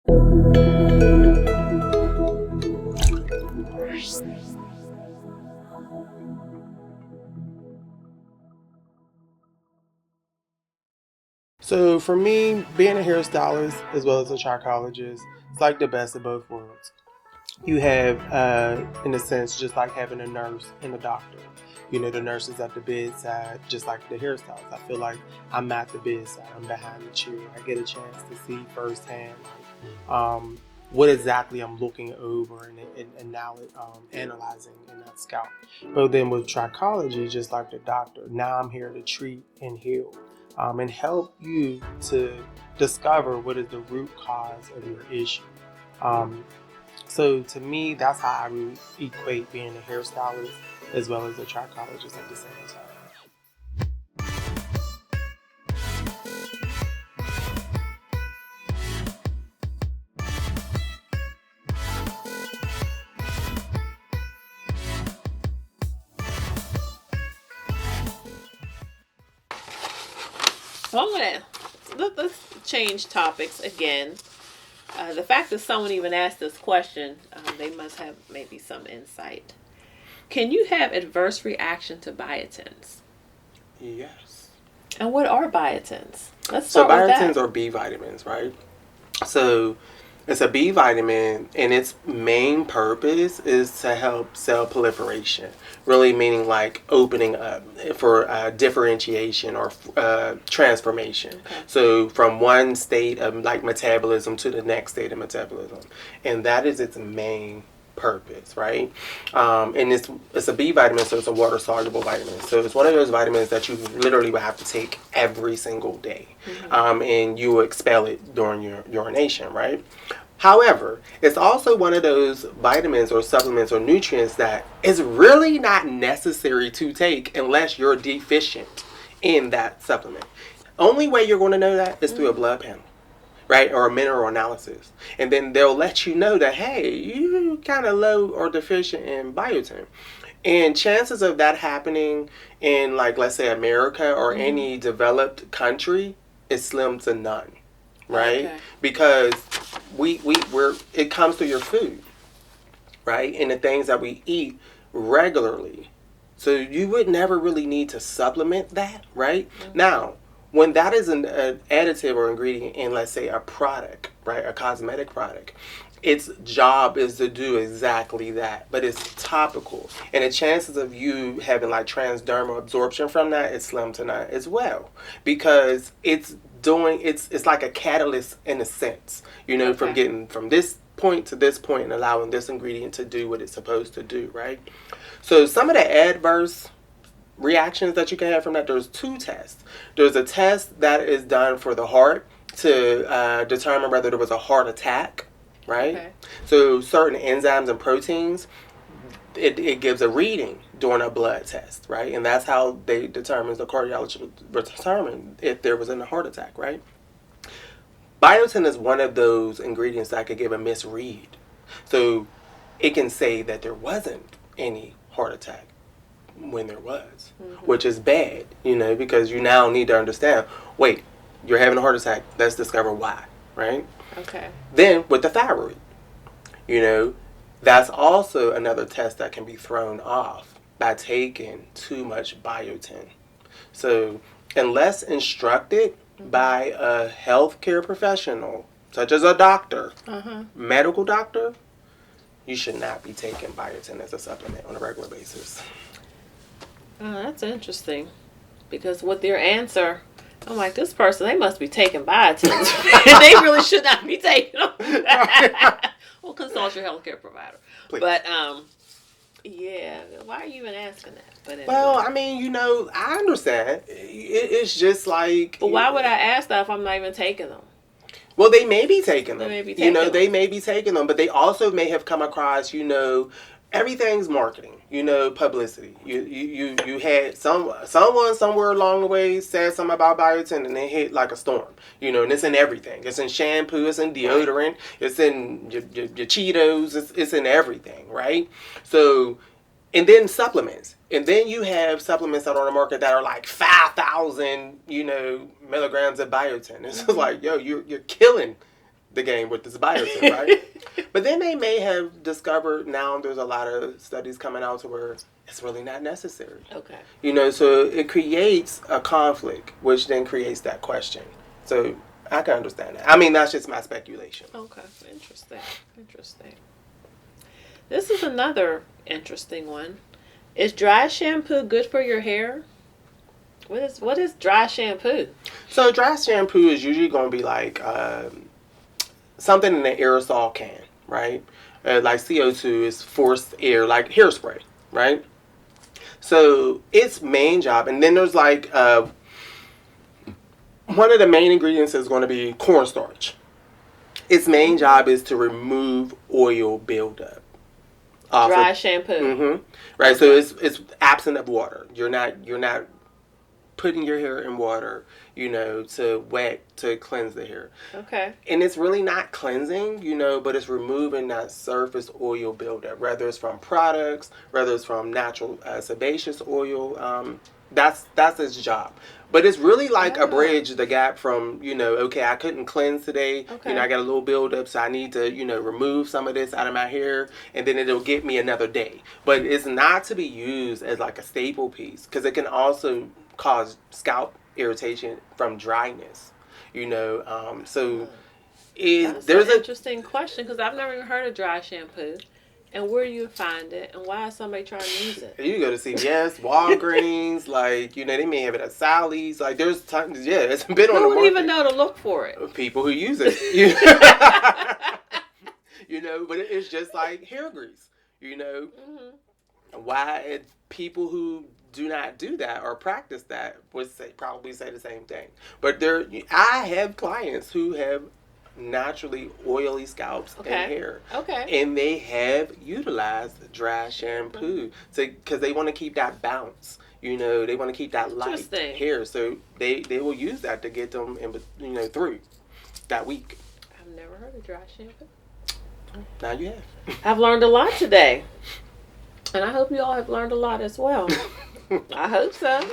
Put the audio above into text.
So for me, being a hairstylist as well as a trichologist, it's like the best of both worlds. You have, in a sense, just like having a nurse and a doctor. You know, the nurse is at the bedside, just like the hairstylist. I feel like I'm at the bedside. I'm behind the chair. I get a chance to see firsthand, what exactly I'm looking over and now analyzing in that scalp. But then with trichology, just like the doctor, now I'm here to treat and heal, and help you to discover what is the root cause of your issue. Um, so to me, that's how I would equate being a hairstylist as well as a trichologist at the same time. So let's change topics again. The fact that someone even asked this question, they must have maybe some insight. Can you have adverse reaction to biotins? Yes. And what are biotins? Let's So start with that. biotins are B vitamins, right? So it's a B vitamin, and its main purpose is to help cell proliferation, really meaning like opening up for differentiation or transformation. Okay. So from one state of like metabolism to the next state of metabolism, and that is its main purpose, right? And it's a B vitamin, so it's a water soluble vitamin. So it's one of those vitamins that you literally would have to take every single day, and you will expel it during your urination, right? However, it's also one of those vitamins or supplements or nutrients that is really not necessary to take unless you're deficient in that supplement. Only way you're going to know that is through a blood panel, right? Or a mineral analysis. And then they'll let you know that, hey, you kind of low or deficient in biotin. And chances of that happening in, like, let's say America or any developed country is slim to none, right? Okay. Because it comes through your food, right? And the things that we eat regularly. So you would never really need to supplement that, right? Now, when that is an additive or ingredient in, let's say, a product, right, a cosmetic product, its job is to do exactly that, but it's topical, and the chances of you having like transdermal absorption from that is slim to none as well, because it's like a catalyst in a sense, from getting from this point to this point and allowing this ingredient to do what it's supposed to do, right? So some of the adverse reactions that you can have from that, there's two tests. There's a test that is done for the heart to determine whether there was a heart attack, right? Okay. So certain enzymes and proteins, it gives a reading during a blood test, right? And that's how they determine, the cardiologist determine if there was a heart attack, right? Biotin is one of those ingredients that could give a misread. So it can say that there wasn't any heart attack when there was, which is bad, because you now need to understand, wait, you're having a heart attack, let's discover why, right? Okay. Then with the thyroid, that's also another test that can be thrown off by taking too much biotin. So unless instructed by a healthcare professional, such as a doctor, medical doctor, you should not be taking biotin as a supplement on a regular basis. Oh, that's interesting. Because with your answer, I'm like, this person, they must be taking biotins. They really should not be taking them. Well, consult your healthcare provider. Please. But, yeah, why are you even asking that? But anyway. Well, I mean, I understand. It's just like... But why would I ask that if I'm not even taking them? Well, they may be taking them. They may be taking them. They may be taking them, but they also may have come across, everything's marketing, publicity. You had someone somewhere along the way said something about biotin, and it hit like a storm. And it's in everything. It's in shampoo, it's in deodorant, it's in your Cheetos, it's in everything, right? So, and then supplements. And then you have supplements that are on the market that are like 5,000, milligrams of biotin. It's just like, yo, you're killing the game with this biotin, right? But then they may have discovered, now there's a lot of studies coming out to where it's really not necessary. Okay. You know, so it creates a conflict, which then creates that question. So I can understand that. I mean, that's just my speculation. Okay. Interesting. Interesting. This is another interesting one. Is dry shampoo good for your hair? What is dry shampoo? So dry shampoo is usually going to be like something in an aerosol can, right? Like CO2 is forced air, like hairspray, right? So its main job, and then there's like one of the main ingredients is going to be cornstarch. Its main job is to remove oil buildup. Dry shampoo. Mm-hmm. Right. So it's absent of water. You're not putting your hair in water, you know, to cleanse the hair. Okay. And it's really not cleansing, you know, but it's removing that surface oil buildup, whether it's from products, whether it's from natural sebaceous oil. That's its job. But it's really like a bridge the gap from, you know, okay, I couldn't cleanse today. Okay. You know, I got a little buildup, so I need to, you know, remove some of this out of my hair, and then it'll get me another day. But it's not to be used as like a staple piece, because it can also cause scalp irritation from dryness, you know. So there's an interesting question, because I've never even heard of dry shampoo. And where do you find it, and why is somebody trying to use it? You go to CVS, Walgreens, like, you know, they may have it at Sally's. Like, there's tons, yeah, it's been on the market. Who would even know to look for it? People who use it. You know, but it's just like hair grease, you know. Mm-hmm. Why people who do not do that or practice that would probably say the same thing. But I have clients who have naturally oily scalps and hair. Okay. And they have utilized dry shampoo because they want to keep that bounce. You know, they want to keep that light hair. So they will use that to get them through that week. I've never heard of dry shampoo. Now you have. I've learned a lot today. And I hope you all have learned a lot as well. I hope so.